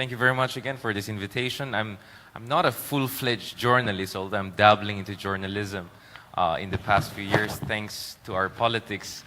Thank you very much again for this invitation. I'm not a full-fledged journalist, although I'm dabbling into journalism in the past few years, thanks to our politics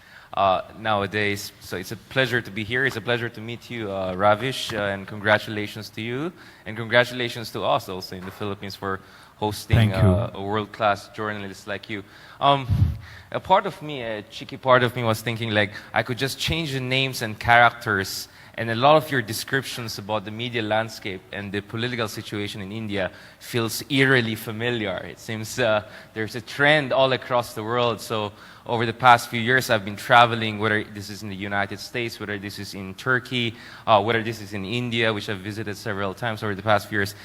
nowadays. So it's a pleasure to be here. It's a pleasure to meet you, Ravish, and congratulations to you, and congratulations to us also in the Philippines for hosting a world-class journalist like you. A part of me, a cheeky part of me was thinking like I could just change the names and characters, and a lot of your descriptions about the media landscape and the political situation in India feels eerily familiar. It seems there's a trend all across the world. So over the past few years, I've been traveling, whether this is in the United States, whether this is in Turkey, whether this is in India, which I've visited several times over the past few years.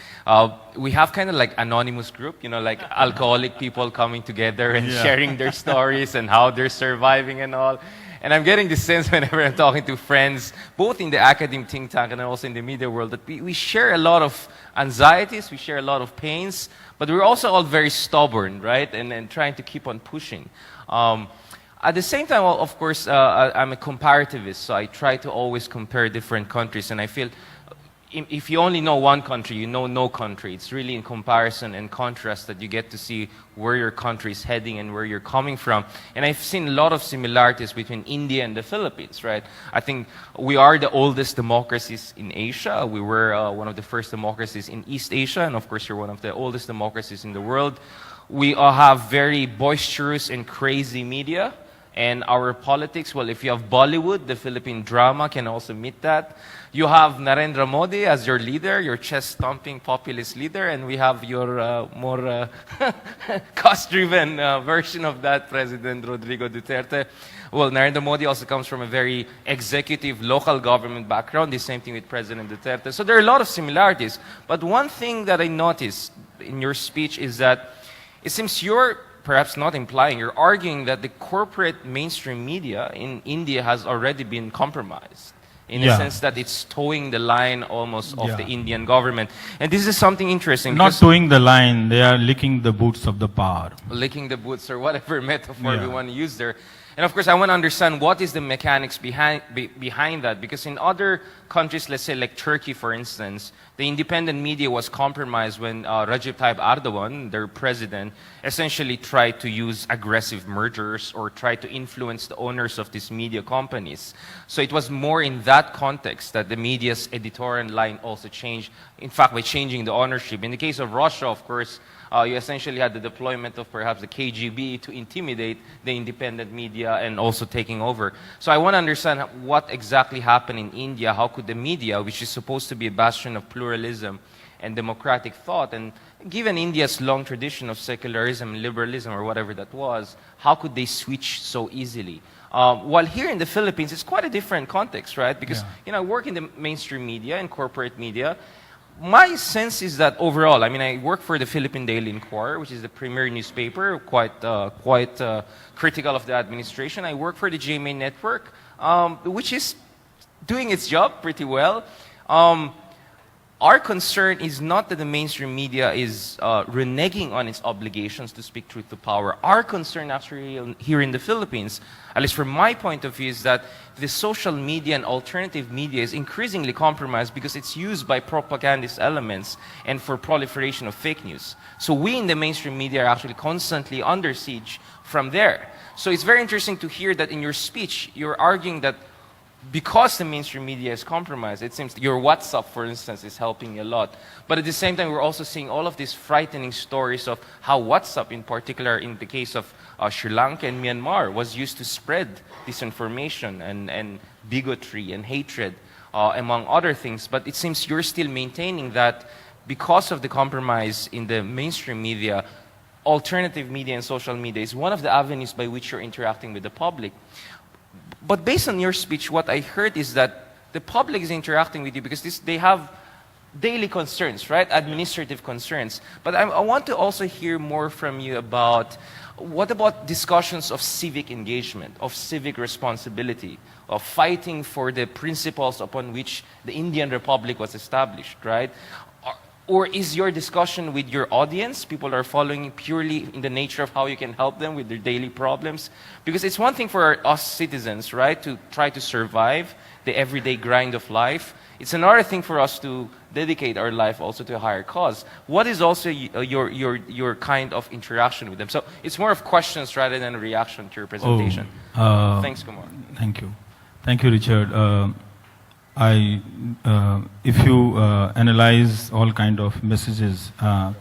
We have kind of like anonymous group, you know, like alcoholic people coming together and sharing their stories and how they're surviving and all. And I'm getting this sense whenever I'm talking to friends, both in the academic think tank and also in the media world, that we share a lot of anxieties, we share a lot of pains, but we're also all very stubborn, right? And trying to keep on pushing. At the same time, well, of course, I'm a comparativist, so I try to always compare different countries, and I feel if you only know one country, you know no country. It's really in comparison and contrast that you get to see where your country is heading and where you're coming from. And I've seen a lot of similarities between India and the Philippines, right? I think we are the oldest democracies in Asia. We were one of the first democracies in East Asia, and of course, you're one of the oldest democracies in the world. We all have very boisterous and crazy media. And our politics, well, if you have Bollywood, the Philippine drama can also meet that. You have Narendra Modi as your leader, your chest-stomping populist leader, and we have your more cost-driven version of that, President Rodrigo Duterte. Well, Narendra Modi also comes from a very executive, local government background, the same thing with President Duterte. So there are a lot of similarities. But one thing that I noticed in your speech is that it seems you're perhaps not implying, you're arguing that the corporate mainstream media in India has already been compromised, in a sense that it's towing the line almost of the Indian government. And this is something interesting. Not towing the line, they are licking the boots of the power. Licking the boots, or whatever metaphor we want to use there. And of course, I want to understand what is the mechanics behind that, because in other countries, let's say like Turkey, for instance, the independent media was compromised when Recep Tayyip Erdogan, their president, essentially tried to use aggressive mergers or tried to influence the owners of these media companies. So it was more in that context that the media's editorial line also changed, in fact, by changing the ownership. In the case of Russia, of course, you essentially had the deployment of perhaps the KGB to intimidate the independent media and also taking over. So I want to understand what exactly happened in India. How could the media, which is supposed to be a bastion of pluralism and democratic thought, and given India's long tradition of secularism and liberalism or whatever that was, how could they switch so easily? While here in the Philippines, it's quite a different context, right? Because you know, I work in the mainstream media and corporate media. My sense is that overall, I mean, I work for the Philippine Daily Inquirer, which is the premier newspaper, quite critical of the administration. I work for the GMA Network, which is doing its job pretty well. Our concern is not that the mainstream media is reneging on its obligations to speak truth to power. Our concern actually here in the Philippines, at least from my point of view, is that the social media and alternative media is increasingly compromised because it's used by propagandist elements and for proliferation of fake news. So we in the mainstream media are actually constantly under siege from there. So it's very interesting to hear that in your speech, you're arguing that because the mainstream media is compromised, it seems your WhatsApp, for instance, is helping a lot. But at the same time, we're also seeing all of these frightening stories of how WhatsApp, in particular in the case of Sri Lanka and Myanmar, was used to spread disinformation and bigotry and hatred, among other things. But it seems you're still maintaining that because of the compromise in the mainstream media, alternative media and social media is one of the avenues by which you're interacting with the public. But based on your speech, what I heard is that the public is interacting with you because they have daily concerns, right? Administrative concerns. But I want to also hear more from you about what about discussions of civic engagement, of civic responsibility, of fighting for the principles upon which the Indian Republic was established, right? Or is your discussion with your audience, people are following purely in the nature of how you can help them with their daily problems? Because it's one thing for us citizens, right, to try to survive the everyday grind of life. It's another thing for us to dedicate our life also to a higher cause. What is also your kind of interaction with them? So it's more of questions rather than a reaction to your presentation. Thanks, Kumar. Thank you. Thank you, Richard. If you analyze all kind of messages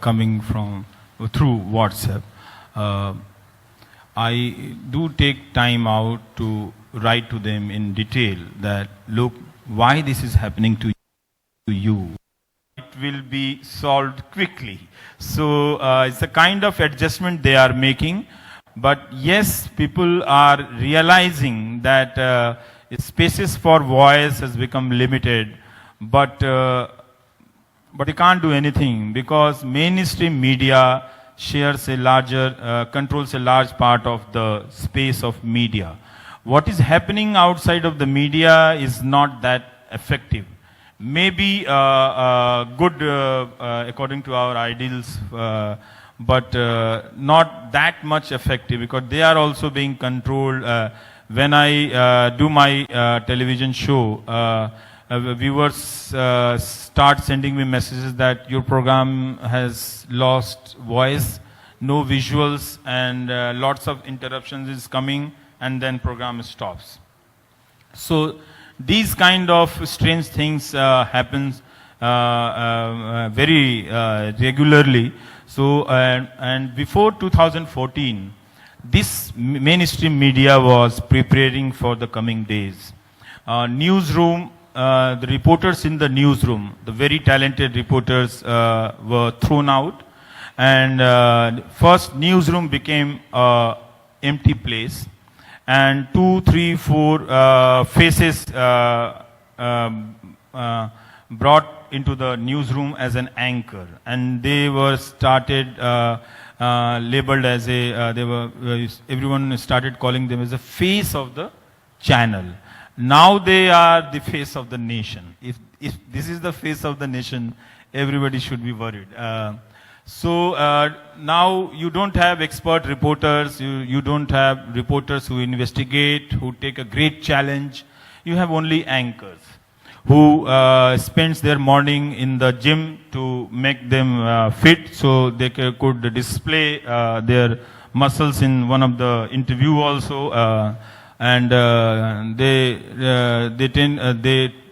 coming from through WhatsApp, I do take time out to write to them in detail that, look, why this is happening to you. It will be solved quickly. So it's a kind of adjustment they are making. But yes, people are realizing that spaces for voice has become limited, but they can't do anything because mainstream media shares a larger, controls a large part of the space of media. What is happening outside of the media is not that effective. Maybe good according to our ideals, but not that much effective because they are also being controlled. When I do my television show, viewers start sending me messages that your program has lost voice, no visuals, and lots of interruptions is coming, and then program stops. So these kind of strange things happens very regularly. So and before 2014. This mainstream media was preparing for the coming days. Newsroom, the reporters in the newsroom, the very talented reporters were thrown out, and first newsroom became an empty place, and 2, 3, 4 faces brought into the newsroom as an anchor, and they were started labeled as a, everyone started calling them as the face of the channel. Now they are the face of the nation. If this is the face of the nation, everybody should be worried. So now you don't have expert reporters, you don't have reporters who investigate, who take a great challenge. You have only anchors who spends their morning in the gym to make them fit so they could display their muscles in one of the interview also, and they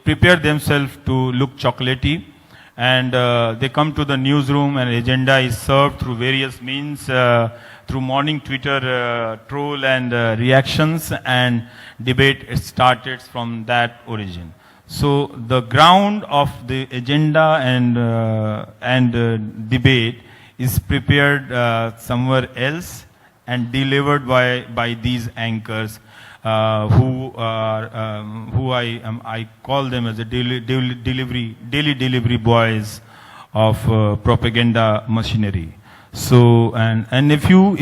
prepare themselves to look chocolatey, and they come to the newsroom, and agenda is served through various means, through morning Twitter troll and reactions, and debate started from that origin. So the ground of the agenda and debate is prepared somewhere else and delivered by these anchors who I call them as a daily delivery boys of propaganda machinery. So and if you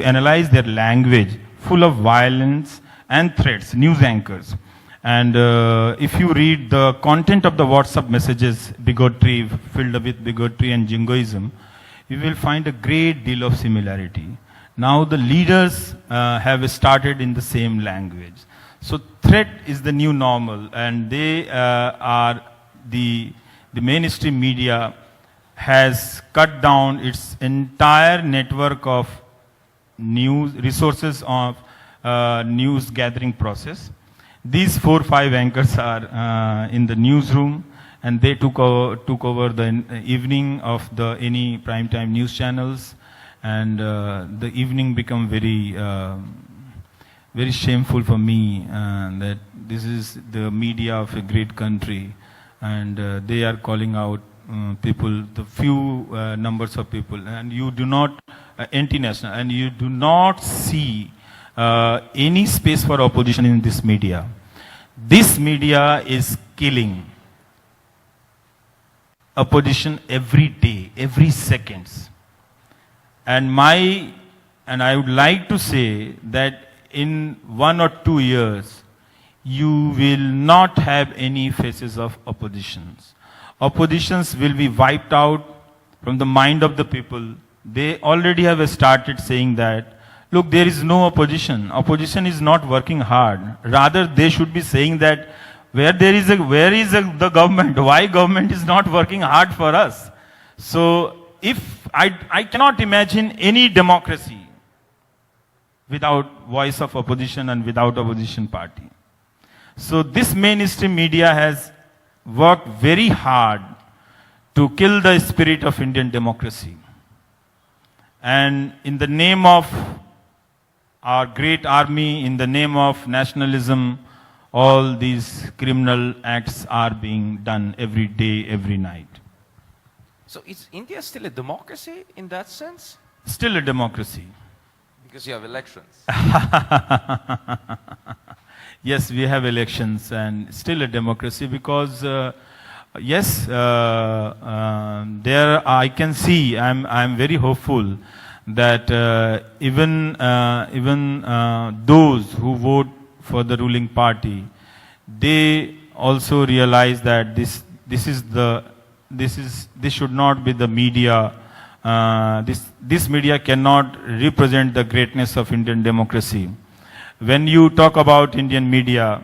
analyze their language, full of violence and threats, news anchors. And if you read the content of the WhatsApp messages, bigotry, filled with bigotry and jingoism, you will find a great deal of similarity. Now the leaders have started in the same language. So threat is the new normal, and they are the mainstream media has cut down its entire network of news resources of news gathering process. These 4 or 5 anchors are in the newsroom, and they took over the evening of any primetime news channels, and the evening become very very shameful for me that this is the media of a great country, and they are calling out people, the few numbers of people, and you do not anti-national, and you do not see any space for opposition in this media. This media is killing opposition every day, every seconds. And I would like to say that in 1 or 2 years, you will not have any faces of oppositions. oppositions will be wiped out from the mind of the people. They already have started saying that, look, there is no opposition. Opposition is not working hard. Rather, they should be saying that where is the government? Why government is not working hard for us? So, if I cannot imagine any democracy without voice of opposition and without opposition party. So this mainstream media has worked very hard to kill the spirit of Indian democracy. And in the name of our great army, in the name of nationalism, all these criminal acts are being done every day, every night. So is India still a democracy in that sense? Still a democracy. Because you have elections. Yes, we have elections and still a democracy because, yes, there I can see, I'm very hopeful that even those who vote for the ruling party, they also realize that this should not be the media. This media cannot represent the greatness of Indian democracy. When you talk about Indian media,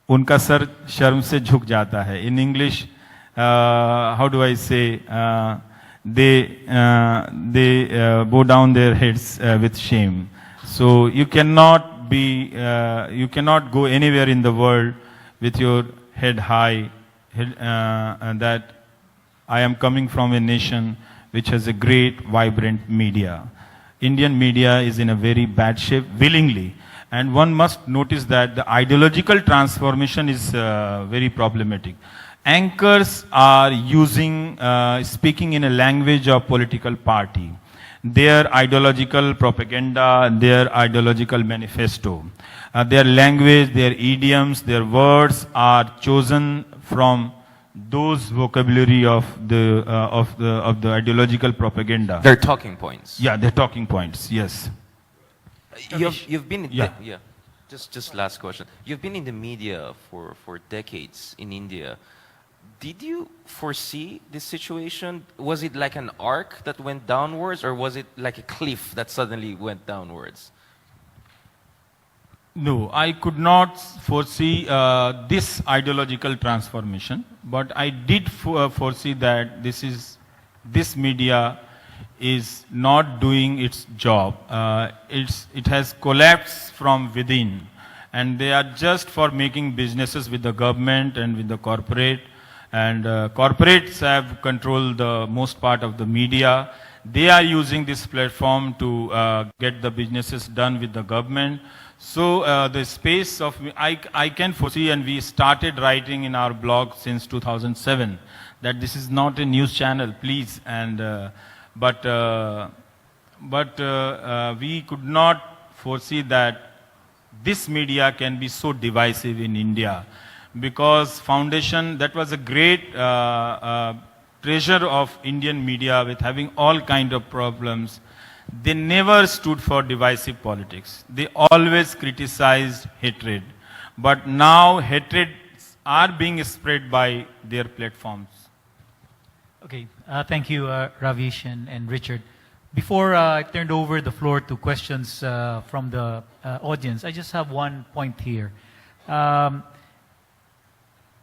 उनका sir शर्म से झुक जाता है. In English, how do I say? They bow down their heads with shame. So you cannot go anywhere in the world with your head high, and that I am coming from a nation which has a great, vibrant media. Indian media is in a very bad shape, willingly. And one must notice that the ideological transformation is very problematic. Anchors are speaking in a language of political party. Their ideological propaganda, their ideological manifesto. Their language, their idioms, their words are chosen from those vocabulary of the ideological propaganda. They're talking points. Yeah, they're talking points. Yes. You've been in Yeah. Just last question. You've been in the media for decades in India. Did you foresee this situation? Was it like an arc that went downwards, or was it like a cliff that suddenly went downwards? No, I could not foresee this ideological transformation, but I did foresee that this media is not doing its job. It has collapsed from within, and they are just for making businesses with the government and with the corporate, and corporates have controlled the most part of the media. They are using this platform to get the businesses done with the government. So the space of, I can foresee, and we started writing in our blog since 2007, that this is not a news channel, please. And but we could not foresee that this media can be so divisive in India, because foundation, that was a great treasure of Indian media with having all kind of problems. They never stood for divisive politics. They always criticized hatred. But now hatreds are being spread by their platforms. Okay, thank you, Ravish and Richard. Before I turned over the floor to questions from the audience, I just have one point here.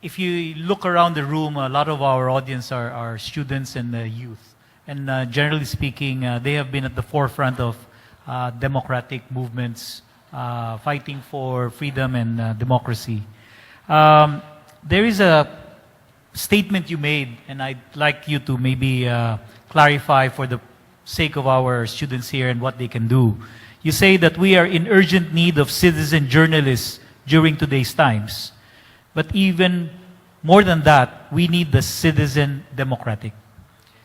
If you look around the room, a lot of our audience are students and youth. And generally speaking, they have been at the forefront of democratic movements, fighting for freedom and democracy. There is a statement you made, and I'd like you to maybe clarify for the sake of our students here and what they can do. You say that we are in urgent need of citizen journalists during today's times. But even more than that, we need the citizen democratic.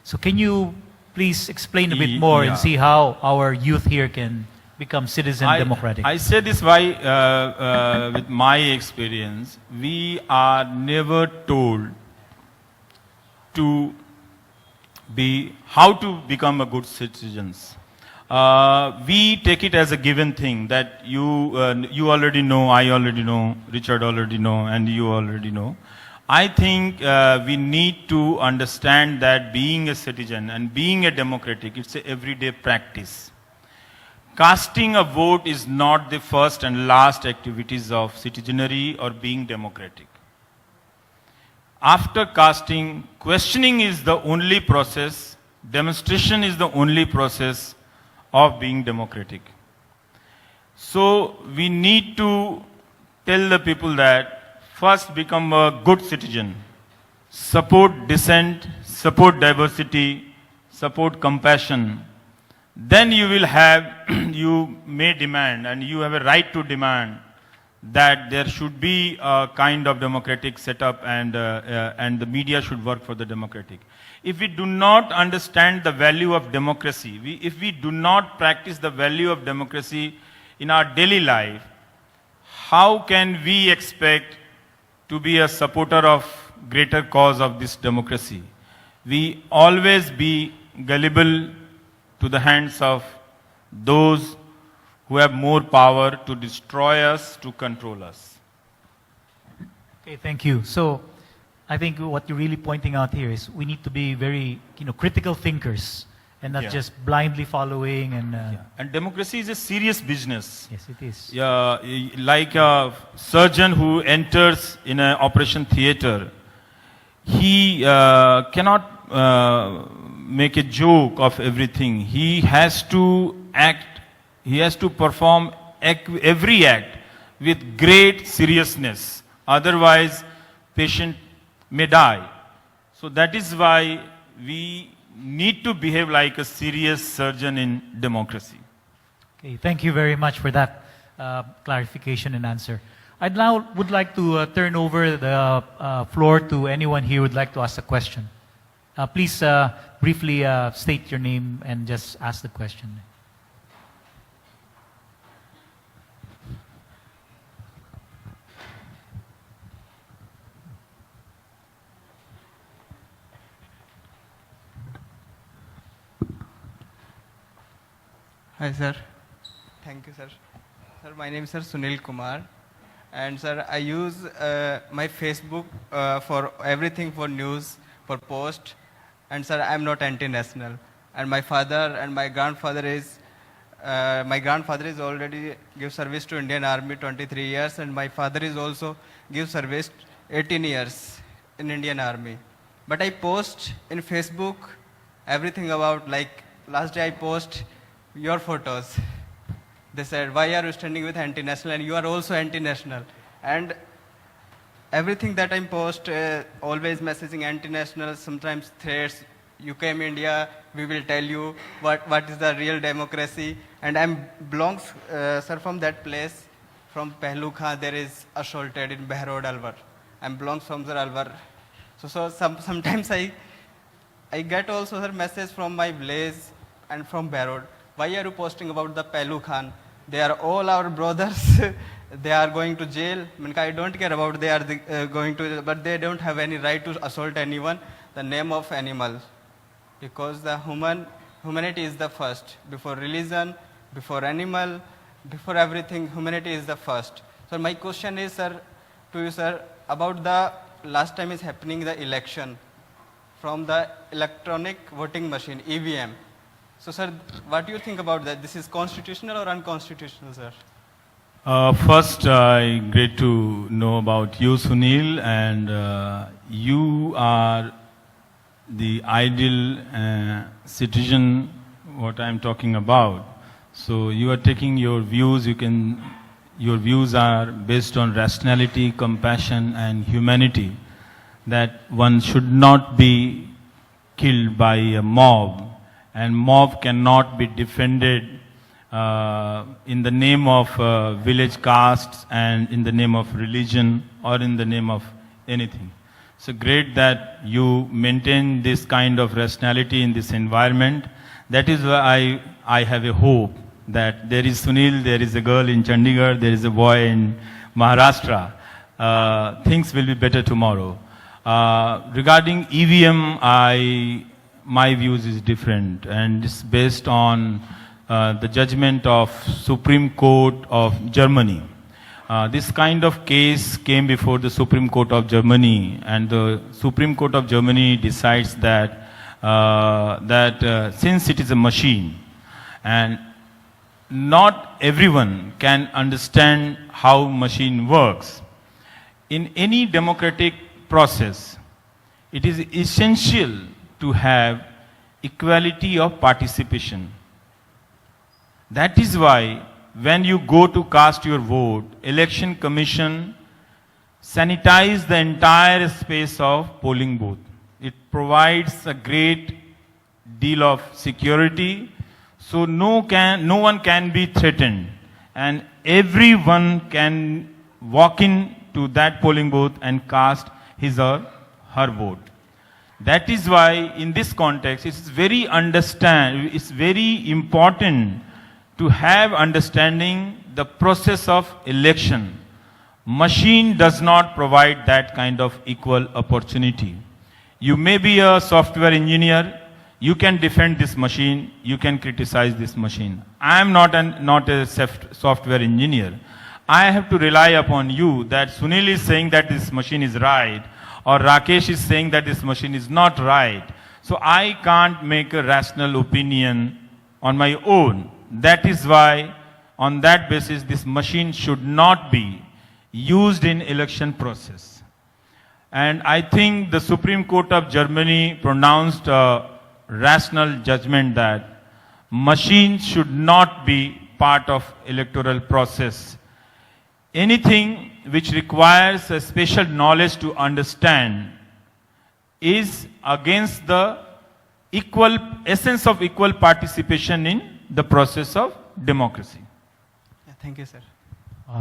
So can you please explain a bit more and see how our youth here can become citizen democratic? I say this by, with my experience, we are never told how to become a good citizens. We take it as a given thing that you already know, I already know, Richard already know, and you already know. I think we need to understand that being a citizen and being a democratic, it's an everyday practice. Casting a vote is not the first and last activities of citizenry or being democratic. After casting, questioning is the only process, demonstration is the only process of being democratic. So we need to tell the people that first become a good citizen, support dissent, support diversity, support compassion. Then you will have, you may demand and you have a right to demand that there should be a kind of democratic setup and the media should work for the democratic. If we do not understand the value of democracy, if we do not practice the value of democracy in our daily life, how can we expect to be a supporter of greater cause of this democracy? We always be gullible to the hands of those who have more power to destroy us, to control us. Okay, thank you. So I think what you're really pointing out here is we need to be very, critical thinkers and not just blindly following and... And democracy is a serious business. Yes, it is. Like a surgeon who enters in an operation theater, he cannot make a joke of everything. He has to act, he has to perform every act with great seriousness. Otherwise, patient may die. So that is why we need to behave like a serious surgeon in democracy. Okay, thank you very much for that clarification and answer. I now would like to turn over the floor to anyone here who would like to ask a question. Please briefly state your name and just ask the question. Hi sir, thank you sir. Sir, my name is sir Sunil Kumar, and sir I use my Facebook for everything, for news, for post, and sir I am not anti-national, and my father and my grandfather is already give service to Indian Army 23 years, and my father is also give service 18 years in Indian Army. But I post in Facebook everything about, like last day I post your photos. They said, why are you standing with anti-national, and you are also anti-national? And everything that I post, always messaging anti-national, sometimes threats, you came India, we will tell you what is the real democracy. And I belongs, sir, from that place, from Pehlu Khan, there is assaulted in Behrod Alwar. I belongs from the Alwar. So sometimes I get also sir message from my village and from Behrod. Why are you posting about the Pehlu Khan? They are all our brothers. They are going to jail. I don't care about they are going to, but they don't have any right to assault anyone. The name of animal, because the humanity is the first. Before religion, before animal, before everything, humanity is the first. So my question is, sir, to you, sir, about the last time is happening the election from the electronic voting machine, EVM. So, sir, what do you think about that? This is constitutional or unconstitutional, sir? First, great to know about you, Sunil, and you are the ideal citizen, what I'm talking about. So, you are taking your views, your views are based on rationality, compassion, and humanity, that one should not be killed by a mob. And mob cannot be defended in the name of village castes and in the name of religion or in the name of anything. So great that you maintain this kind of rationality in this environment. That is why I have a hope that there is Sunil, there is a girl in Chandigarh, there is a boy in Maharashtra. Things will be better tomorrow. Regarding EVM, my views is different, and it's based on the judgment of Supreme Court of Germany. This kind of case came before the Supreme Court of Germany, and the Supreme Court of Germany decides that since it is a machine, and not everyone can understand how machine works, in any democratic process, it is essential to have equality of participation. That is why when you go to cast your vote, Election Commission sanitize the entire space of polling booth. It provides a great deal of security, so no one can be threatened, and everyone can walk in to that polling booth and cast his or her vote. That is why in this context it's very important to have understanding the process of election. Machine does not provide that kind of equal opportunity. You may be a software engineer, you can defend this machine, you can criticize this machine. I am not a software engineer. I have to rely upon you that Sunil is saying that this machine is right, or Rakesh is saying that this machine is not right. So I can't make a rational opinion on my own. That is why, on that basis, this machine should not be used in election process. And I think the Supreme Court of Germany pronounced a rational judgment that machines should not be part of electoral process. Anything which requires a special knowledge to understand is against the essence of equal participation in the process of democracy. Yeah, thank you, sir.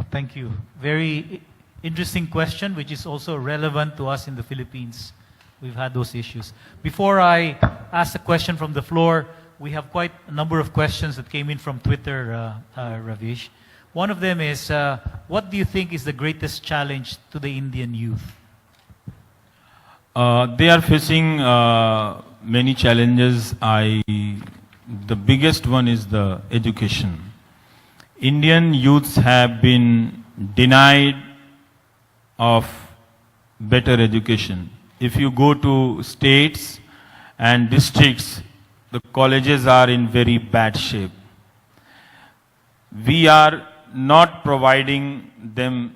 Thank you. Very interesting question, which is also relevant to us in the Philippines. We've had those issues. Before I ask a question from the floor, we have quite a number of questions that came in from Twitter, Ravish. One of them is, what do you think is the greatest challenge to the Indian youth? They are facing many challenges. The biggest one is the education. Indian youths have been denied of better education. If you go to states and districts, the colleges are in very bad shape. We are not providing them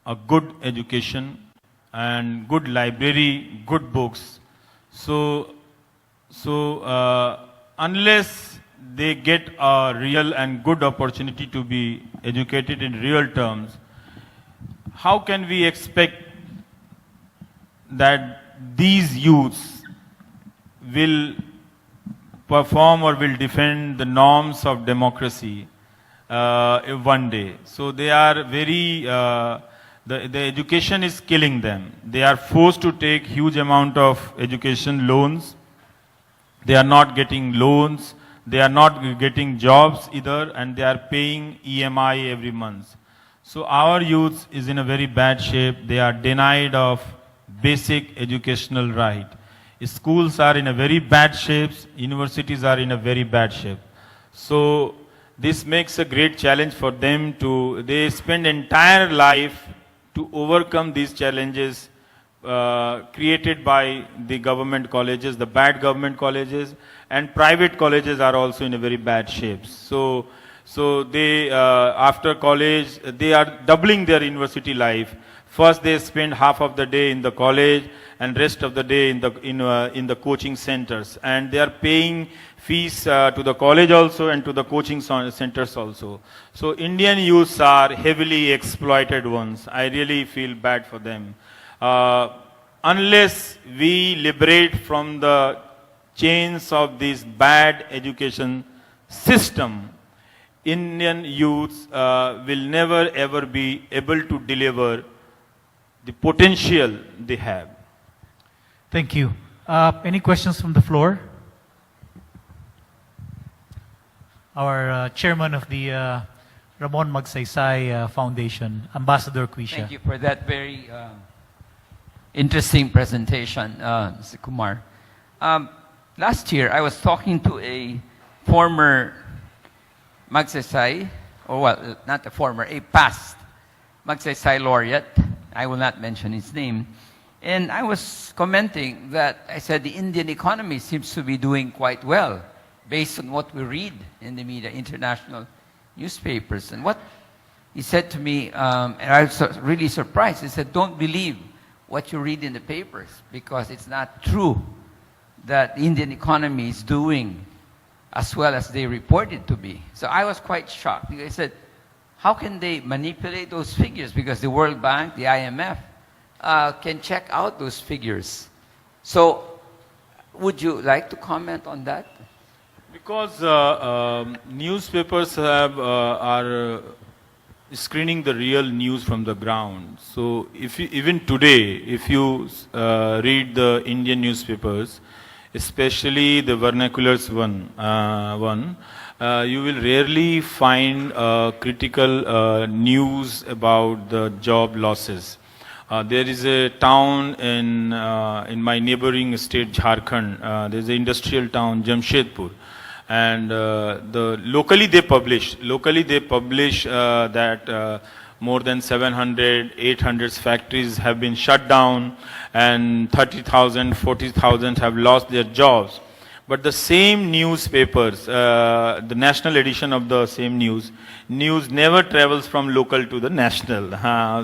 a good education and good library, good books. So unless they get a real and good opportunity to be educated in real terms, how can we expect that these youths will perform or will defend the norms of democracy one day? So they are very, the education is killing them. They are forced to take huge amount of education loans. They are not getting loans. They are not getting jobs either, and they are paying EMI every month. So our youth is in a very bad shape. They are denied of basic educational right. Schools are in a very bad shape. Universities are in a very bad shape. So this makes a great challenge for them they spend entire life to overcome these challenges created by the government colleges, the bad government colleges, and private colleges are also in a very bad shape. So they, after college, they are doubling their university life. First they spend half of the day in the college and rest of the day in the coaching centers. And they are paying fees to the college also and to the coaching centers also. So Indian youths are heavily exploited ones. I really feel bad for them. Unless we liberate from the chains of this bad education system, Indian youths will never ever be able to deliver the potential they have. Thank you. Any questions from the floor? Our chairman of the Ramon Magsaysay Foundation, Ambassador Quisha. Thank you for that very interesting presentation, Mr. Kumar. Last year, I was talking to a former Magsaysay, or well, not a former, a past Magsaysay laureate. I will not mention his name. And I was commenting that I said the Indian economy seems to be doing quite well based on what we read in the media, international newspapers. And what he said to me, and I was really surprised, he said, don't believe what you read in the papers because it's not true that the Indian economy is doing as well as they report it to be. So I was quite shocked because I said, how can they manipulate those figures? Because the World Bank, the IMF, can check out those figures. So would you like to comment on that? Because newspapers are screening the real news from the ground. So even today, if you read the Indian newspapers, especially the vernaculars one, you will rarely find critical news about the job losses. There is a town in my neighboring state, Jharkhand. There is an industrial town, Jamshedpur, and locally they publish that more than 700, 800 factories have been shut down, and 30,000, 40,000 have lost their jobs. But the same newspapers, the national edition of the same news never travels from local to the national.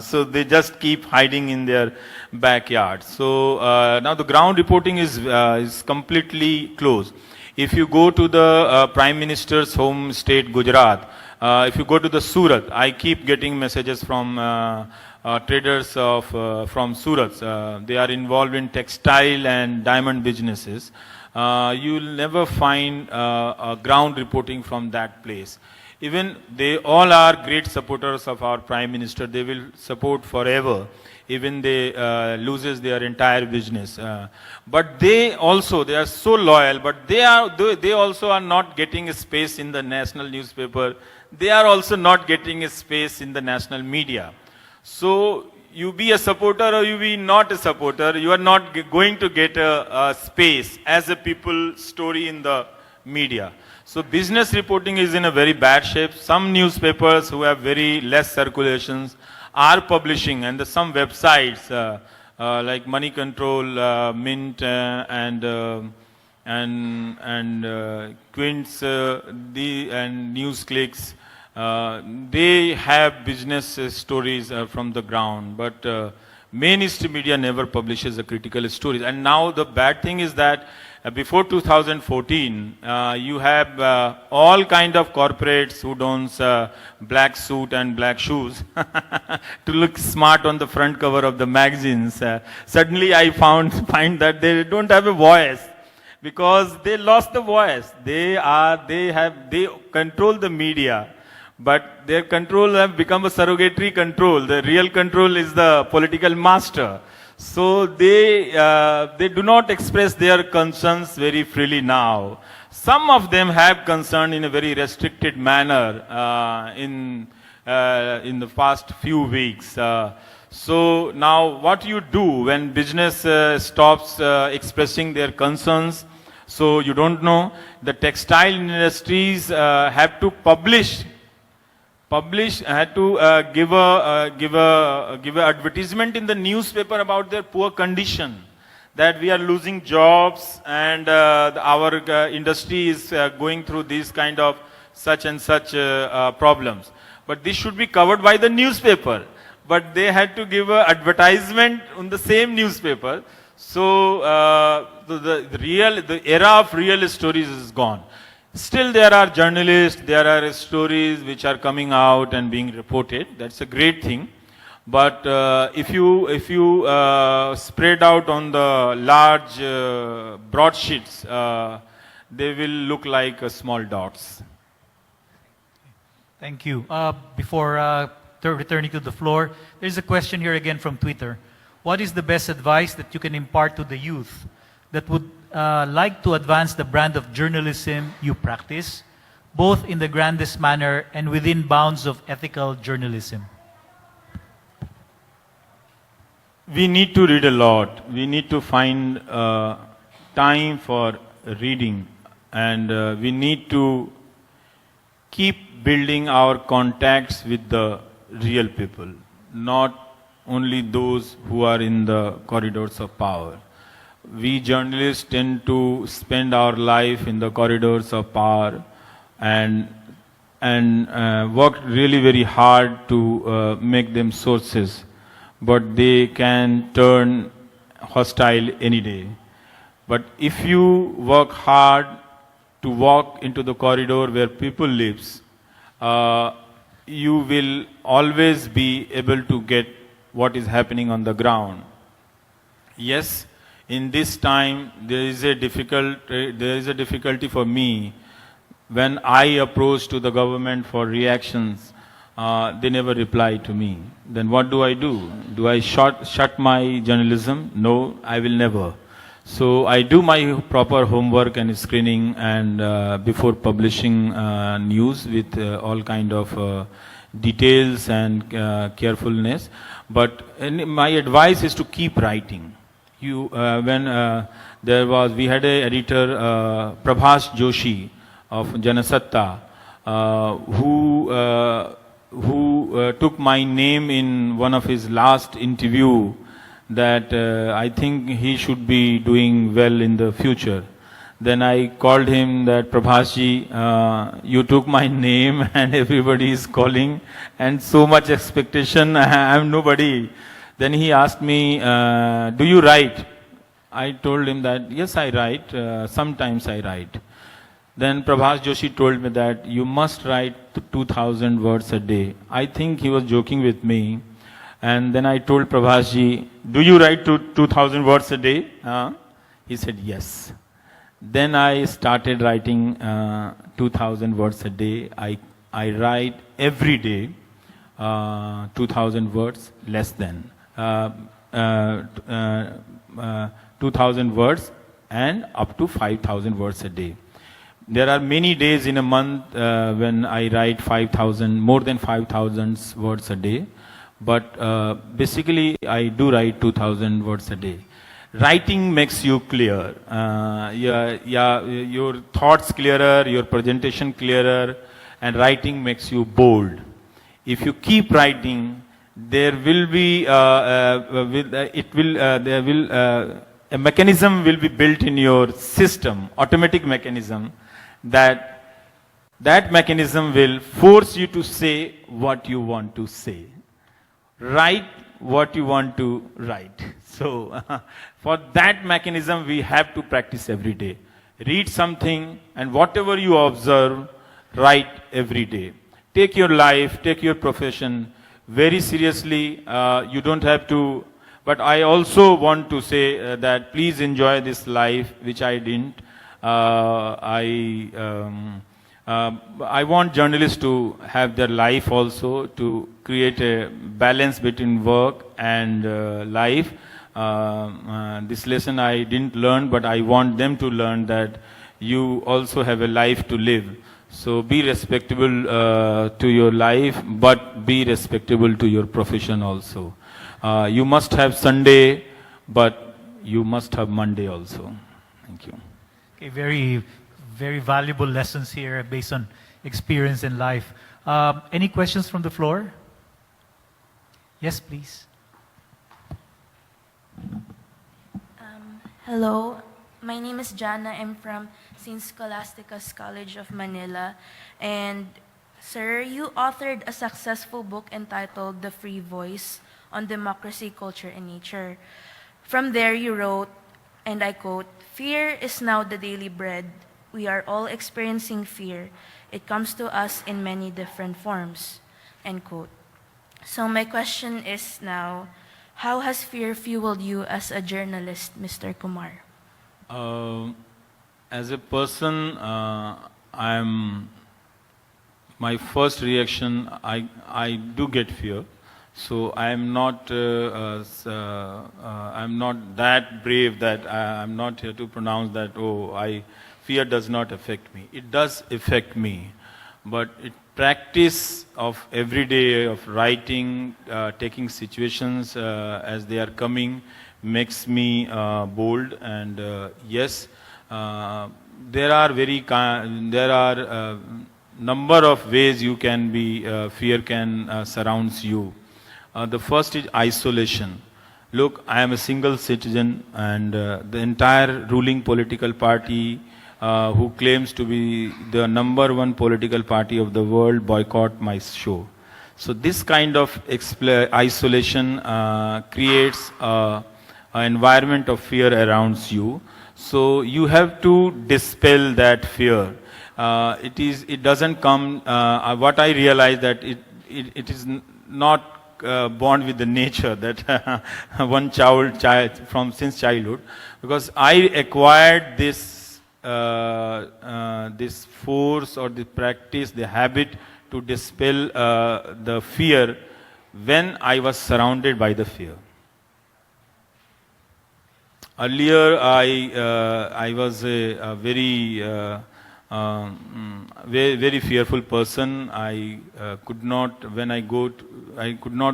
So they just keep hiding in their backyard. So now the ground reporting is completely closed. If you go to the Prime Minister's home state, Gujarat, if you go to the Surat, I keep getting messages from traders from Surat. They are involved in textile and diamond businesses. You'll never find ground reporting from that place. Even they all are great supporters of our Prime Minister. They will support forever, even they loses their entire business. But they are so loyal, but they also are not getting a space in the national newspaper. They are also not getting a space in the national media. So you be a supporter or you be not a supporter, you are not going to get a space as a people story in the media. So business reporting is in a very bad shape. Some newspapers who have very less circulations are publishing, and some websites like Money Control, Mint, and Quints, and NewsClicks. They have business stories from the ground, but mainstream media never publishes the critical stories. And now the bad thing is that before 2014, you have all kind of corporates who dons black suit and black shoes to look smart on the front cover of the magazines. Suddenly I find that they don't have a voice because they lost the voice. They control the media, but their control have become a surrogatory control. The real control is the political master. So they do not express their concerns very freely now. Some of them have concern in a very restricted manner in the past few weeks. So now what you do when business stops expressing their concerns? So you don't know. The textile industries have to had to give a advertisement in the newspaper about their poor condition, that we are losing jobs and our industry is going through these kind of such and such problems. But this should be covered by the newspaper. But they had to give a advertisement on the same newspaper. So the era of real stories is gone. Still there are journalists, there are stories which are coming out and being reported. That's a great thing. But if you spread out on the large broadsheets, they will look like small dots. Thank you. Before returning to the floor, there's a question here again from Twitter. What is the best advice that you can impart to the youth that would like to advance the brand of journalism you practice, both in the grandest manner and within bounds of ethical journalism? We need to read a lot. We need to find time for reading, and we need to keep building our contacts with the real people. not only those who are in the corridors of power. We journalists tend to spend our life in the corridors of power and work really very hard to make them sources, but they can turn hostile any day. But if you work hard to walk into the corridor where people lives, you will always be able to get what is happening on the ground. Yes, in this time there is a difficulty for me. When I approach to the government for reactions, they never reply to me. Then what do? Do I shut my journalism? No, I will never. So I do my proper homework and screening and before publishing news with all kind of details and carefulness. But my advice is to keep writing. We had a editor, Prabhas Joshi of Janasatta, who took my name in one of his last interview that I think he should be doing well in the future. Then I called him that, Prabhasji, you took my name and everybody is calling and so much expectation, I am nobody. Then he asked me, do you write? I told him that, yes, I write, sometimes I write. Then Prabhas Joshi told me that you must write 2,000 words a day. I think he was joking with me. And then I told Prabhasji, do you write 2,000 words a day? He said, yes. Then I started writing 2,000 words a day. I write every day 2,000 words, less than 2,000 words and up to 5,000 words a day. There are many days in a month when I write more than 5,000 words a day. But basically, I do write 2,000 words a day. Writing makes you clear. Your thoughts clearer, your presentation clearer, and writing makes you bold. If you keep writing, there will be a mechanism will be built in your system, automatic mechanism, that mechanism will force you to say what you want to say. Write what you want to write. So for that mechanism we have to practice every day. Read something and whatever you observe, write every day. Take your life, take your profession very seriously. You don't have to, but I also want to say that please enjoy this life which I didn't. I want journalists to have their life also, to create a balance between work and life. This lesson I didn't learn, but I want them to learn that you also have a life to live. So be respectable to your life, but be respectable to your profession also. You must have Sunday, but you must have Monday also. Thank you. Okay, very, very valuable lessons here based on experience in life. Any questions from the floor? Yes, please. Hello, my name is Jana. I'm from St. Scholastica's College of Manila. And sir, you authored a successful book entitled The Free Voice on Democracy, Culture, and Nature. From there you wrote, and I quote, "Fear is now the daily bread. We are all experiencing fear. It comes to us in many different forms," end quote. So my question is now, how has fear fueled you as a journalist, Mr. Kumar? As a person, my first reaction, I do get fear. So I'm not that brave that I'm not here to pronounce that, fear does not affect me. It does affect me. But practice of every day of writing, taking situations as they are coming, makes me bold. And yes, there are number of ways you can be fear can surrounds you. The first is isolation. Look, I am a single citizen, and the entire ruling political party who claims to be the #1 political party of the world boycott my show. So this kind of isolation creates an environment of fear around you. So you have to dispel that fear. It doesn't come. What I realize that it is not born with the nature that one child from since childhood, because I acquired this this force or the practice, the habit to dispel the fear when I was surrounded by the fear. Earlier, I was a very very fearful person. I could not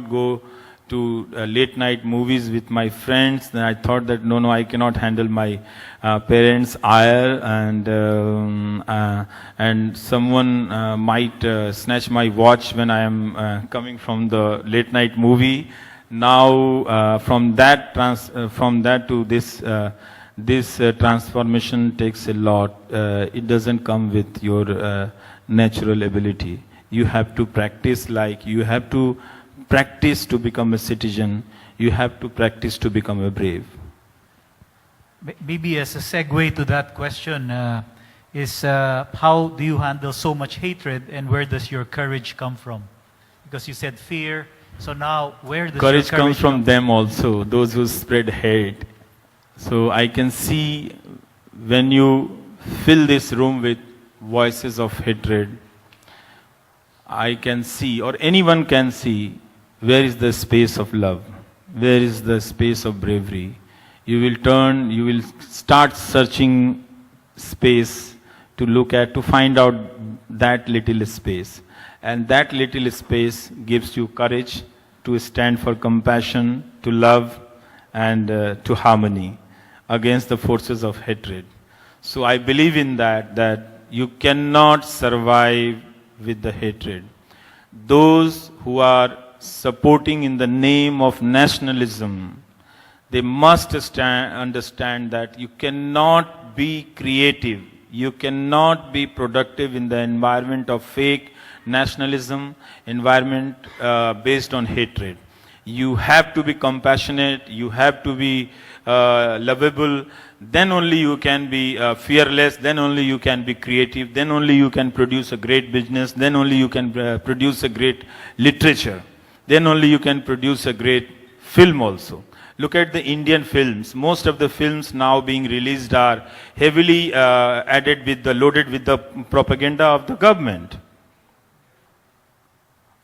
go to late night movies with my friends. Then I thought that no, I cannot handle my parents' ire, and someone might snatch my watch when I am coming from the late night movie. Now from that to this transformation takes a lot. It doesn't come with your natural ability. You have to practice, you have to practice to become a citizen. You have to practice to become a brave. Maybe as a segue to that question, is how do you handle so much hatred, and where does your courage come from? Because you said fear, so now where does Courage your courage comes from them also, those who spread hate. So I can see when you fill this room with voices of hatred, I can see, or anyone can see, where is the space of love? Where is the space of bravery? You will start searching space to look at, to find out that little space. And that little space gives you courage to stand for compassion, to love, and to harmony against the forces of hatred. So I believe in that you cannot survive with the hatred. Those who are supporting in the name of nationalism, they must understand that you cannot be creative, you cannot be productive in the environment of fake nationalism, environment based on hatred. You have to be compassionate, you have to be lovable, then only you can be fearless, then only you can be creative, then only you can produce a great business, then only you can produce a great literature, then only you can produce a great film also. Look at the Indian films. Most of the films now being released are heavily loaded with the propaganda of the government.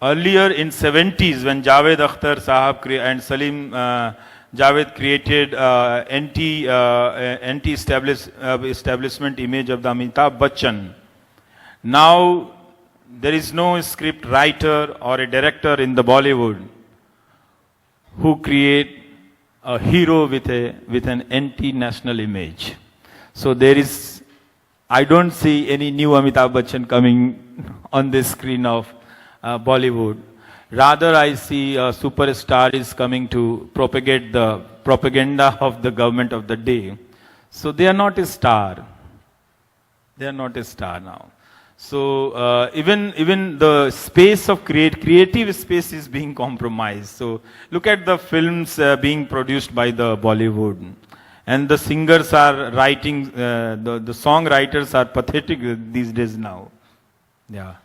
Earlier in 70s, when Javed Akhtar Sahab and Salim Javed created anti-establishment image of the Amitabh Bachchan, now there is no script writer or a director in the Bollywood who create a hero with an anti-national image. So I don't see any new Amitabh Bachchan coming on the screen of Bollywood. Rather, I see a superstar is coming to propagate the propaganda of the government of the day. So they are not a star. They are not a star now. So even the space of creative space is being compromised. So look at the films being produced by the Bollywood, and the singers are writing. The songwriters are pathetic these days now. Yeah,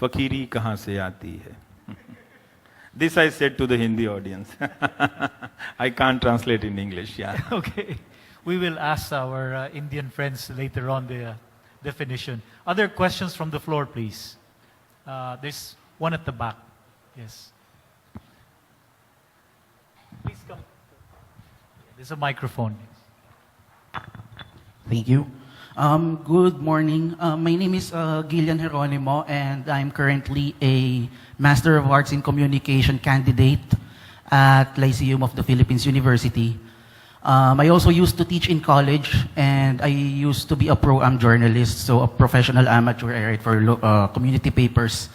fakiri kahan se aati hai. This I said to the Hindi audience. I can't translate in English. Yeah. Okay, we will ask our Indian friends later on the definition. Other questions from the floor, please. There's one at the back. Yes. Please come. There's a microphone. Thank you. Good morning. My name is Gillian Geronimo, and I'm currently a Master of Arts in Communication candidate at Lyceum of the Philippines University. I also used to teach in college, and I used to be a pro-am journalist, so a professional amateur. I write for community papers.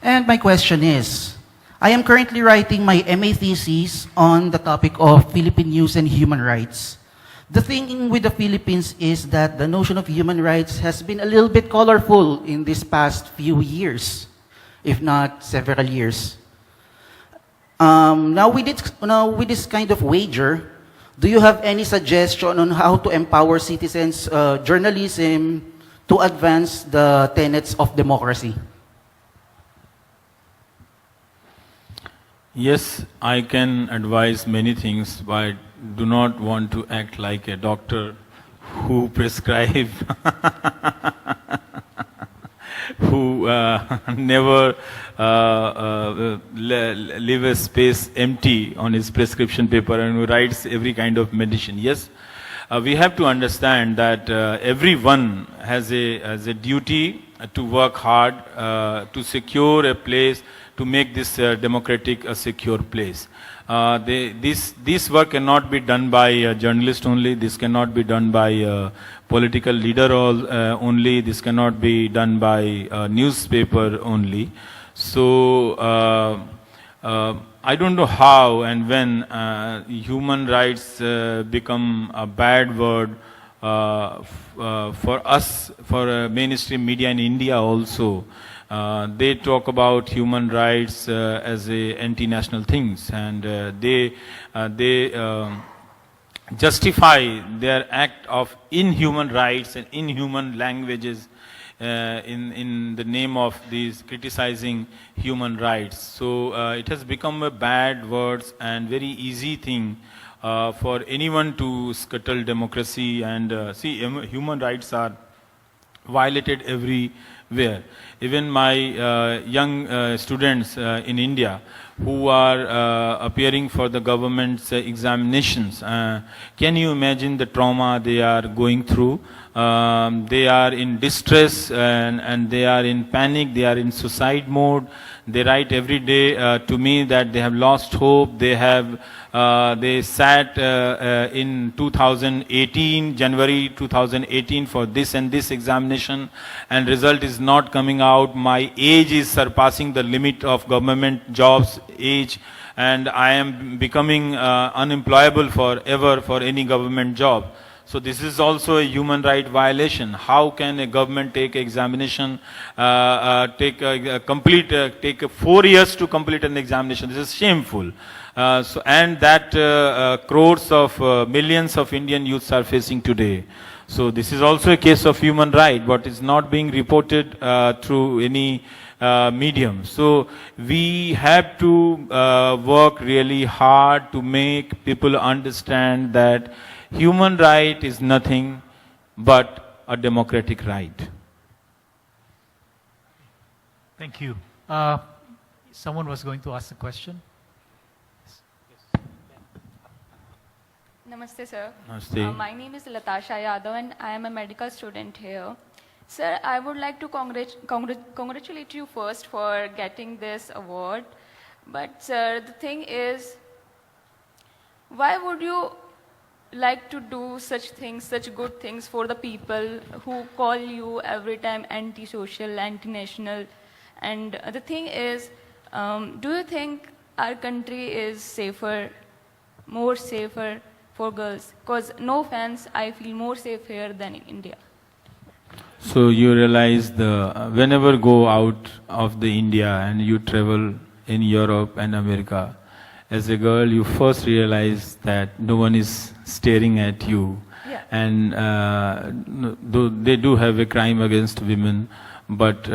And my question is, I am currently writing my MA thesis on the topic of Philippine news and human rights. The thing with the Philippines is that the notion of human rights has been a little bit colorful in these past few years, if not several years. Now with this kind of wager, do you have any suggestion on how to empower citizens, journalism, to advance the tenets of democracy? Yes, I can advise many things, but do not want to act like a doctor who prescribe, who never leave a space empty on his prescription paper and who writes every kind of medicine. Yes, we have to understand that everyone has a duty to work hard to secure a place, to make this democratic a secure place. This work cannot be done by a journalist only. This cannot be done by a political leader only. This cannot be done by a newspaper only. So I don't know how and when human rights become a bad word for us, for mainstream media in India also. They talk about human rights as a anti-national things, and they justify their act of inhuman rights and inhuman languages in the name of these criticizing human rights. So it has become a bad words and very easy thing for anyone to scuttle democracy, and see, human rights are violated everywhere. Even my young students in India who are appearing for the government's examinations, can you imagine the trauma they are going through? They are in distress and they are in panic, they are in suicide mode. They write every day to me that they have lost hope. They sat in 2018, January 2018 for this and this examination, and result is not coming out. My age is surpassing the limit of government jobs age, and I am becoming unemployable forever for any government job. So this is also a human right violation. How can a government take examination, take 4 years to complete an examination? This is shameful. And that crores of millions of Indian youths are facing today. So this is also a case of human right, but it's not being reported through any medium. So we have to work really hard to make people understand that human right is nothing but a democratic right. Thank you. Someone was going to ask a question. Namaste, sir. Namaste. My name is Latasha Yadav and I am a medical student here. Sir, I would like to congratulate you first for getting this award. But sir, the thing is, why would you like to do such things, such good things for the people who call you every time anti-social, anti-national? And the thing is, do you think our country is safer, more safer for girls? Because no offense, I feel more safe here than in India. So you realize whenever go out of the India and you travel in Europe and America, as a girl, you first realize that no one is staring at you. Yeah. And they do have a crime against women, but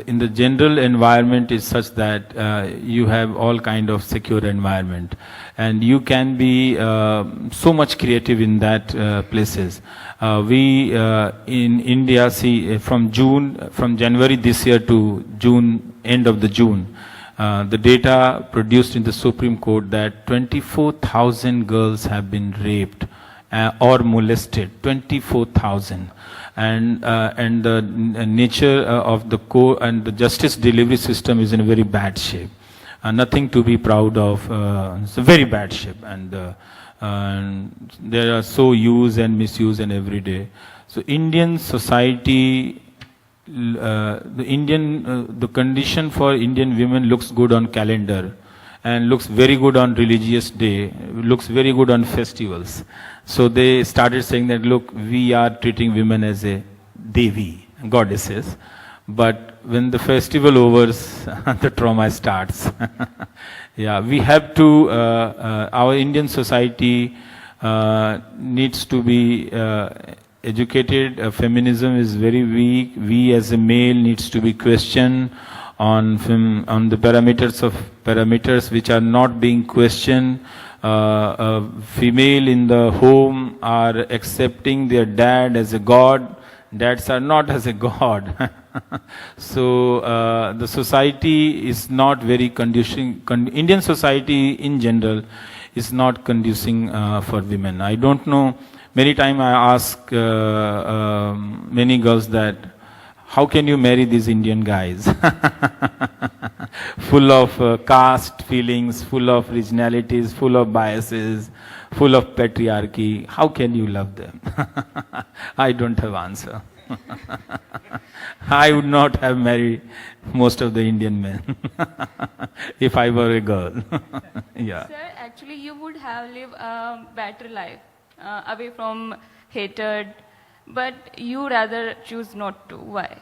in the general environment is such that you have all kind of secure environment, and you can be so much creative in that places. We in India see from January this year to June, end of the June, the data produced in the Supreme Court that 24,000 girls have been raped or molested. 24,000. And the nature of the court and the justice delivery system is in a very bad shape. Nothing to be proud of. It's a very bad shape, and there are so use and misuse and every day. So Indian society, the condition for Indian women looks good on calendar, and looks very good on religious day, looks very good on festivals. So they started saying that, look, we are treating women as a devi, goddesses. But when the festival overs, the trauma starts. Yeah, we have to, our Indian society needs to be educated. Feminism is very weak. We as a male needs to be questioned on the parameters which are not being questioned. Female in the home are accepting their dad as a god. Dads are not as a god. So the society is not very conducive. Indian society in general is not conducing for women. I don't know. Many times I ask many girls that, how can you marry these Indian guys? Full of caste feelings, full of regionalities, full of biases, full of patriarchy. How can you love them? I don't have answer. I would not have married most of the Indian men if I were a girl. Yeah. Sir, actually you would have lived a better life away from hatred, but you rather choose not to. Why?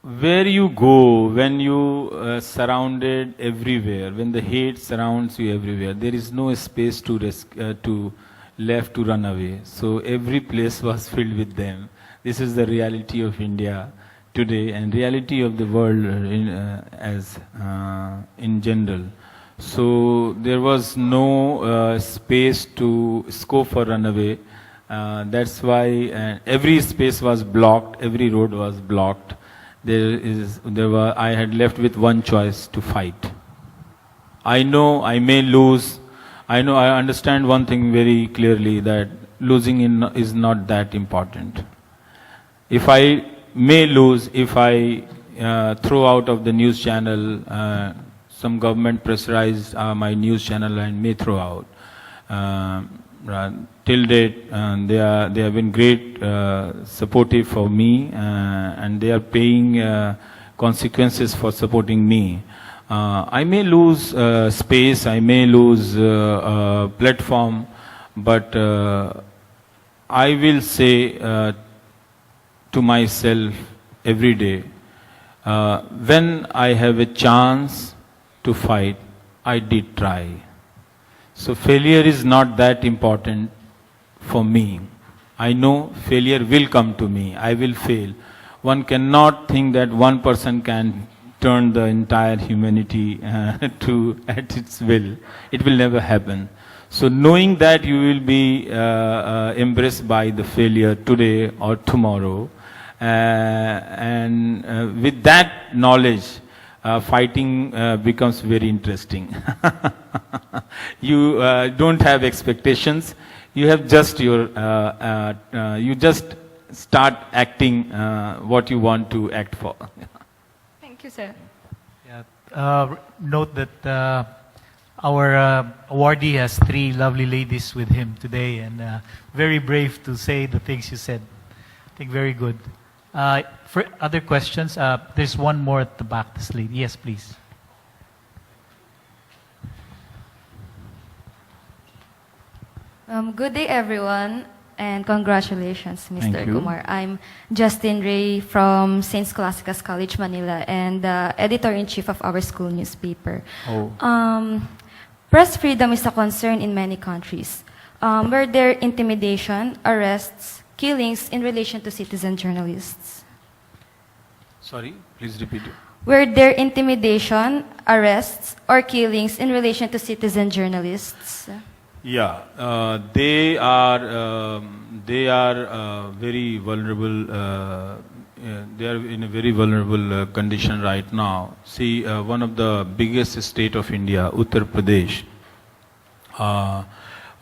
Where you go, when you surrounded everywhere, when the hate surrounds you everywhere, there is no space to left to run away. So every place was filled with them. This is the reality of India today and reality of the world in general. So there was no space to scope for runaway. That's why every space was blocked, every road was blocked. I had left with one choice: to fight. I know I may lose. I understand one thing very clearly, that losing is not that important. If I may lose, if I throw out of the news channel, some government pressurized my news channel and may throw out. Till date, they have been great, supportive for me, and they are paying consequences for supporting me. I may lose space, I may lose platform, but I will say to myself every day, when I have a chance to fight, I did try. So failure is not that important for me. I know failure will come to me, I will fail. One cannot think that one person can turn the entire humanity at its will. It will never happen. So knowing that you will be embraced by the failure today or tomorrow, and with that knowledge, fighting becomes very interesting. You don't have expectations. You have just you just start acting what you want to act for. Thank you, sir. Yeah. Note that our awardee has 3 lovely ladies with him today, and very brave to say the things you said. I think very good. For other questions, there's one more at the back, this lady. Yes, please. Good day, everyone, and congratulations, Mr. Thank you. Kumar. I'm Justin Ray from St. Scholastica's College, Manila, and editor-in-chief of our school newspaper. Oh. Press freedom is a concern in many countries. Were there intimidation, arrests, killings in relation to citizen journalists? Sorry, please repeat it. Were there intimidation, arrests, or killings in relation to citizen journalists? Yeah, they are very vulnerable. They are in a very vulnerable condition right now. See, one of the biggest state of India, Uttar Pradesh,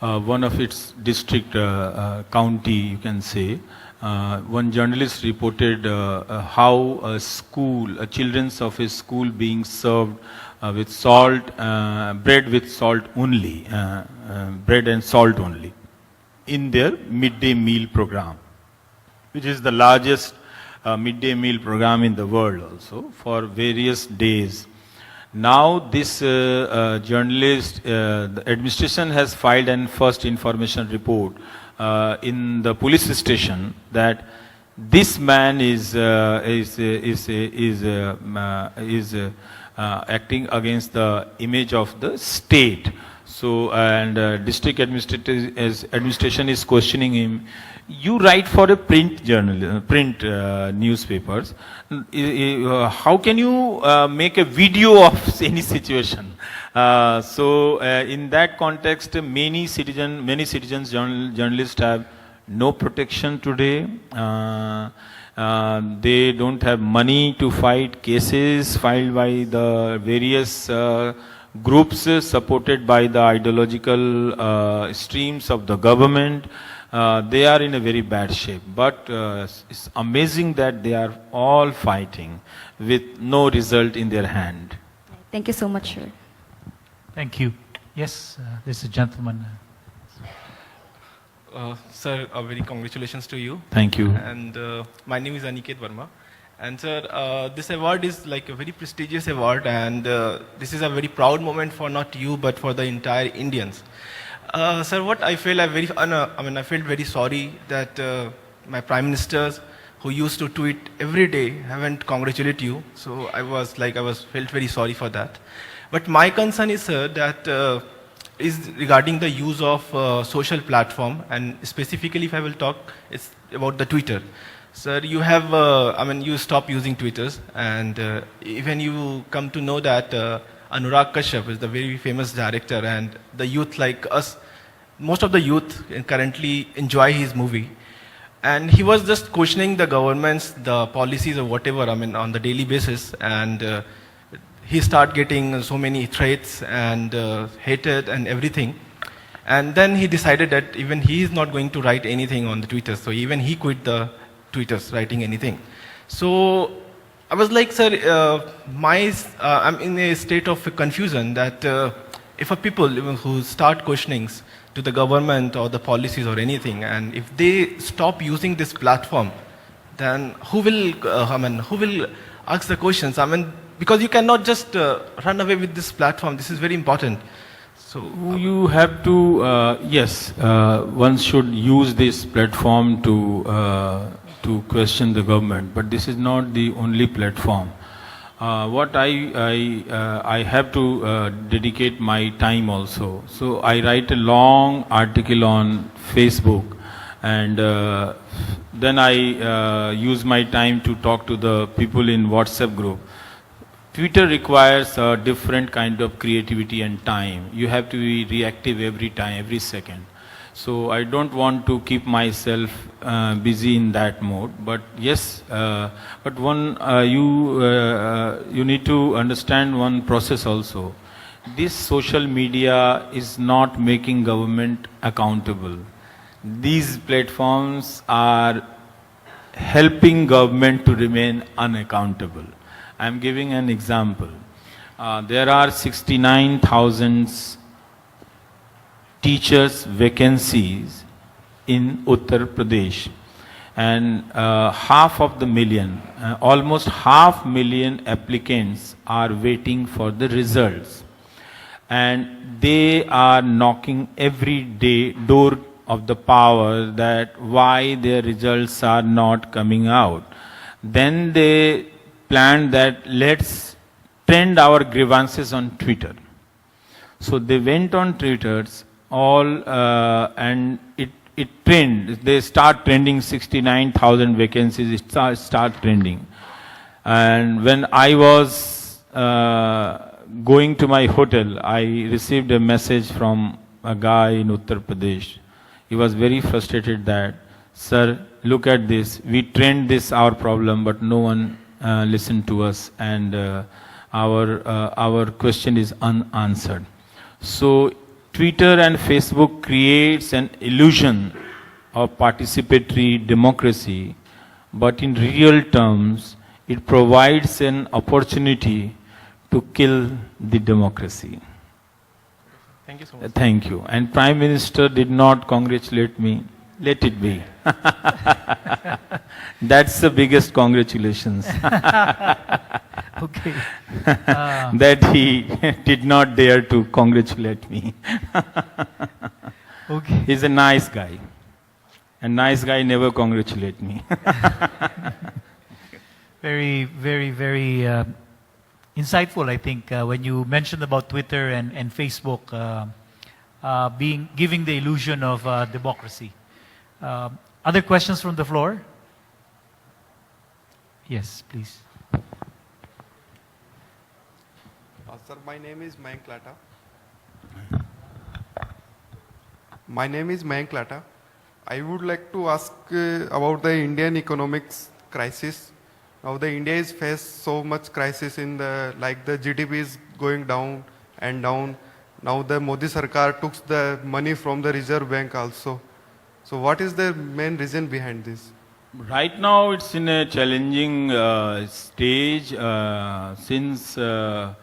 one of its district county, you can say, one journalist reported how a school, children's of a school being served with salt, bread with salt only, bread and salt only, in their midday meal program, which is the largest midday meal program in the world also for various days. Now this journalist, the administration has filed an first information report in the police station that this man is acting against the image of the state. So, and district administration is questioning him. You write for a print journal, print newspapers. How can you make a video of any situation? So, in that context, many citizens, journalists have no protection today. They don't have money to fight cases filed by the various groups supported by the ideological streams of the government. They are in a very bad shape. But it's amazing that they are all fighting with no result in their hand. Thank you so much, sir. Thank you. Yes, this is a gentleman. Sir, very congratulations to you. Thank you. And my name is Aniket Verma. And sir, this award is like a very prestigious award, and this is a very proud moment for not you, but for the entire Indians. Sir, what I feel, I felt very sorry that my prime ministers, who used to tweet every day, haven't congratulated you. So I felt very sorry for that. But my concern is, sir, that is regarding the use of social platform, and specifically, if I will talk, it's about the Twitter. Sir, you have, you stop using Twitters, and even you come to know that Anurag Kashyap is the very famous director, and the youth like us, most of the youth currently enjoy his movie. And he was just questioning the governments, the policies or whatever, on the daily basis, and he started getting so many threats and hated and everything. And then he decided that even he is not going to write anything on the Twitter, so even he quit the Twitters, writing anything. So I was like, sir, I'm in a state of confusion that if a people who start questioning to the government or the policies or anything, and if they stop using this platform, then who will ask the questions? Because you cannot just run away with this platform. This is very important. So you have to, yes, one should use this platform to question the government, but this is not the only platform. What I have to dedicate my time also. So I write a long article on Facebook, and then I use my time to talk to the people in WhatsApp group. Twitter requires a different kind of creativity and time. You have to be reactive every time, every second. So I don't want to keep myself busy in that mode. But yes, but one you need to understand one process also. This social media is not making government accountable. These platforms are helping government to remain unaccountable. I am giving an example. There are 69,000 teachers vacancies in Uttar Pradesh, and almost 500,000 applicants are waiting for the results, and they are knocking every day door of the power that why their results are not coming out. Then they planned that let's trend our grievances on Twitter. So they went on Twitters and it trend. They start trending 69,000 vacancies. It start trending. And when I was going to my hotel, I received a message from a guy in Uttar Pradesh. He was very frustrated that, sir, look at this. We trend this our problem, but no one listen to us, and our question is unanswered. So Twitter and Facebook creates an illusion of participatory democracy, but in real terms, it provides an opportunity to kill the democracy. thank you so much. Thank you. And Prime Minister did not congratulate me. Let it be. That's the biggest congratulations. Okay. That he did not dare to congratulate me. Okay. He's a nice guy. A nice guy never congratulate me. Very, very, very insightful, I think, when you mentioned about Twitter and Facebook giving the illusion of democracy. Other questions from the floor? Yes, please. Sir, my name is Mayank Lata. My name is Mayank Lata. I would like to ask about the Indian economics crisis. Now the India is faced so much crisis in the, like the GDP is going down and down. Now the Modi Sarkar took the money from the Reserve Bank also. So what is the main reason behind this? Right now it's in a challenging stage since November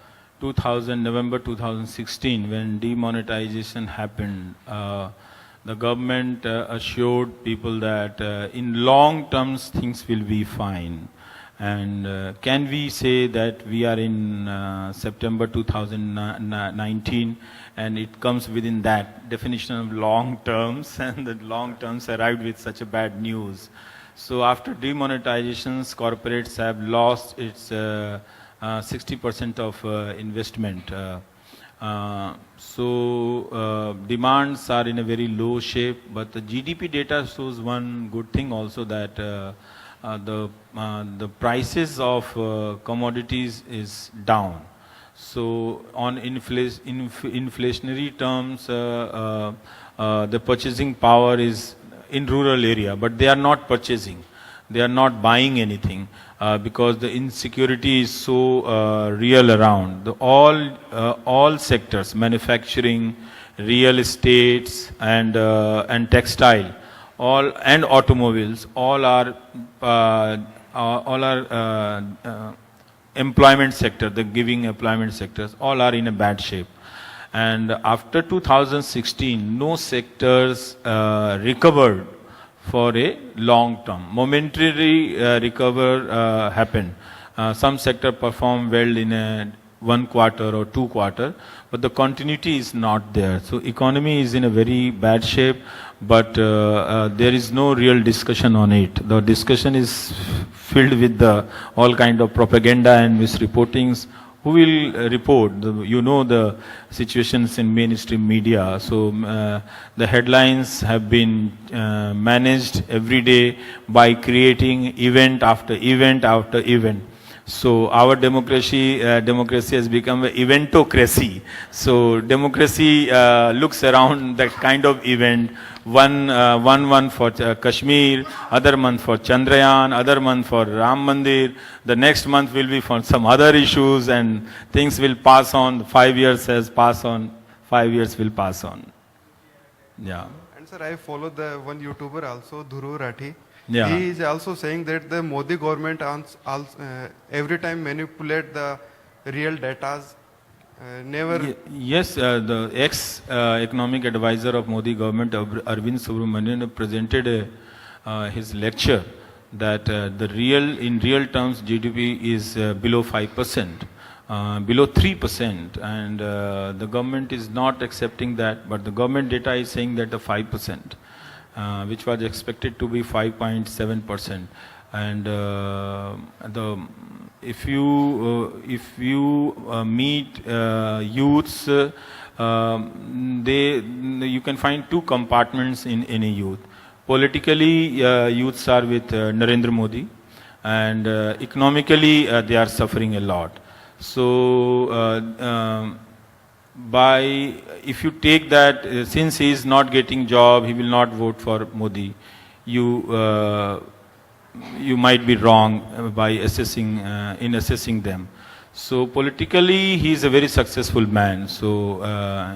2016 when demonetization happened. The government assured people that in long terms things will be fine. And can we say that we are in September 2019 and it comes within that definition of long terms, and the long terms arrived with such a bad news. So after demonetizations, corporates have lost its 60% of investment. Demands are in a very low shape, but the GDP data shows one good thing also, that the prices of commodities is down. So on inflationary terms, the purchasing power is in rural area, but they are not purchasing. They are not buying anything because the insecurity is so real around. All sectors, manufacturing, real estates, and textile, and automobiles, all are employment sector, the giving employment sectors, all are in a bad shape. And after 2016, no sectors recovered for a long term. Momentary recover happened. Some sector performed well in one quarter or 2 quarters, but the continuity is not there. So economy is in a very bad shape, but there is no real discussion on it. The discussion is filled with all kind of propaganda and misreportings. Who will report? The situations in mainstream media. So the headlines have been managed every day by creating event after event after event. So our democracy has become an eventocracy. So democracy looks around that kind of event. One month for Kashmir, other month for Chandrayaan, other month for Ram Mandir. The next month will be for some other issues, and things will pass on. 5 years has passed on. 5 years will pass on. Yeah. And sir, I follow the one YouTuber also, Dhuru Rathi. Yeah. He is also saying that the Modi government every time manipulate the real data. Never. Yes, the ex-economic advisor of Modi government, Arvind Subramanian, presented his lecture that in real terms GDP is below 5%, below 3%, and the government is not accepting that, but the government data is saying that the 5%. Which was expected to be 5.7%, and if you meet youths, you can find 2 compartments in any youth. Politically, youths are with Narendra Modi, and economically they are suffering a lot. So if you take that, since he is not getting job, he will not vote for Modi, you might be wrong by assessing them. So politically he is a very successful man, so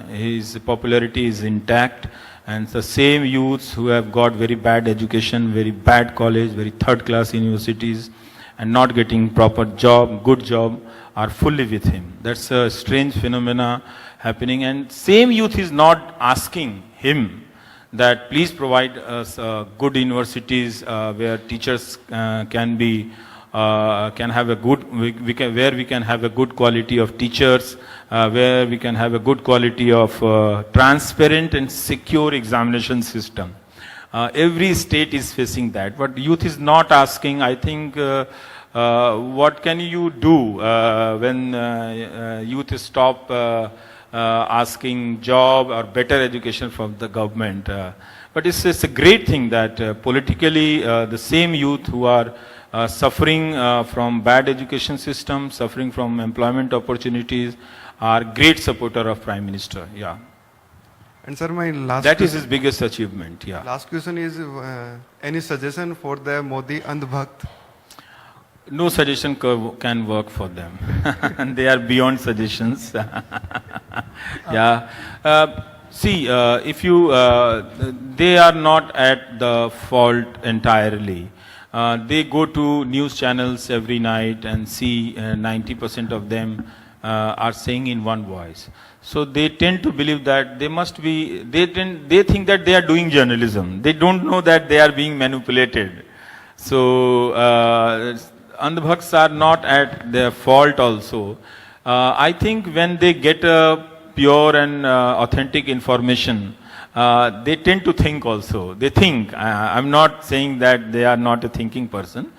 his popularity is intact, and the same youths who have got very bad education, very bad college, very third class universities, and not getting proper job, good job, are fully with him. That's a strange phenomena happening, and same youth is not asking him that please provide us good universities where teachers can have a good, where we can have a good quality of teachers, where we can have a good quality of transparent and secure examination system. Every state is facing that, but youth is not asking. I think what can you do when youth stop asking job or better education from the government? But it's a great thing that politically the same youth who are suffering from bad education system, suffering from employment opportunities, are great supporter of Prime Minister. Yeah. And sir, my last That is his biggest achievement. Yeah. last question is any suggestion for the Modi Andhbhakt? No suggestion can work for them. They are beyond suggestions. Yeah. See, if you, they are not at the fault entirely. They go to news channels every night and see 90% of them are saying in one voice. So they tend to believe that they must be, they think that they are doing journalism. They don't know that they are being manipulated. So Andhbhakts are not at their fault also. I think when they get a pure and authentic information, they tend to think also. They think. I'm not saying that they are not a thinking person.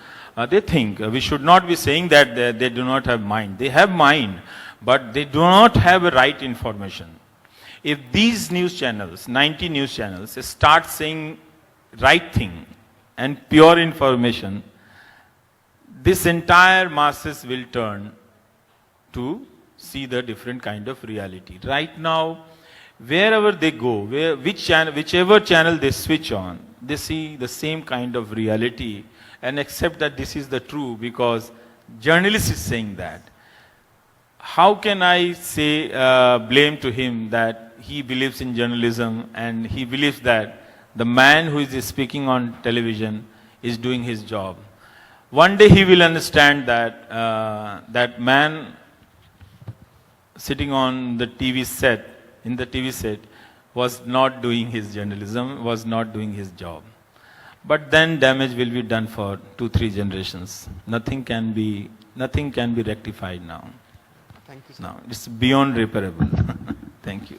They think. We should not be saying that they do not have mind. They have mind, but they do not have a right information. If these news channels, 90 news channels, start saying right thing and pure information, this entire masses will turn to see the different kind of reality. Right now, wherever they go, whichever channel they switch on, they see the same kind of reality and accept that this is the true because journalist is saying that. How can I say blame to him that he believes in journalism and he believes that the man who is speaking on television is doing his job? One day he will understand that that man sitting on the TV set, in the TV set, was not doing his journalism, was not doing his job. But then damage will be done for 2-3 generations. Nothing can be rectified now. Thank you, sir. Now it's beyond reparable. Thank you.